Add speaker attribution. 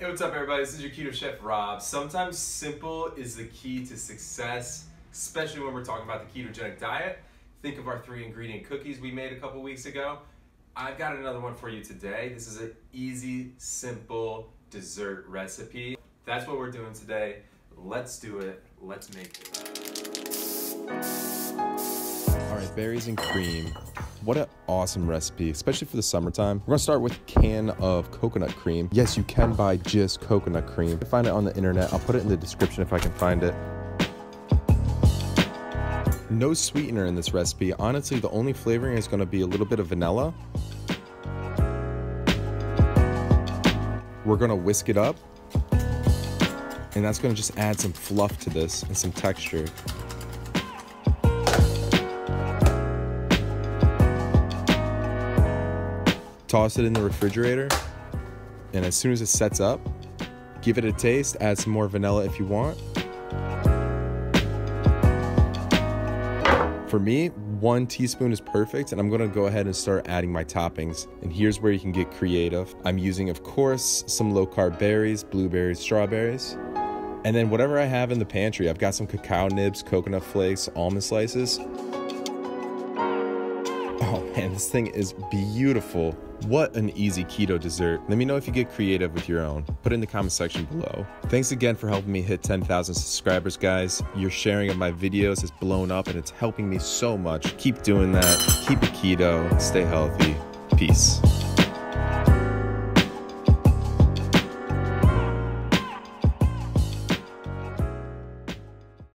Speaker 1: Hey, what's up everybody? This is your Keto Chef Rob. Sometimes simple is the key to success, especially when we're talking about the ketogenic diet. Think of our 3-ingredient cookies we made a couple weeks ago. I've got another one for you today. This is an easy, simple dessert recipe. That's what we're doing today. Let's do it. Let's make it.
Speaker 2: All right, berries and cream. What an awesome recipe, especially for the summertime. We're gonna start with a can of coconut cream. Yes, you can buy just coconut cream. You can find it on the internet. I'll put it in the description if I can find it. No sweetener in this recipe. Honestly, the only flavoring is gonna be a little bit of vanilla. We're gonna whisk it up, and that's gonna just add some fluff to this and some texture. Toss it in the refrigerator, and as soon as it sets up, give it a taste, add some more vanilla if you want. For me, 1 teaspoon is perfect, and I'm gonna go ahead and start adding my toppings. And here's where you can get creative. I'm using, of course, some low-carb berries, blueberries, strawberries, and then whatever I have in the pantry. I've got some cacao nibs, coconut flakes, almond slices. Oh man, this thing is beautiful. What an easy keto dessert. Let me know if you get creative with your own. Put it in the comment section below. Thanks again for helping me hit 10,000 subscribers, guys. Your sharing of my videos has blown up and it's helping me so much. Keep doing that. Keep it keto. Stay healthy. Peace.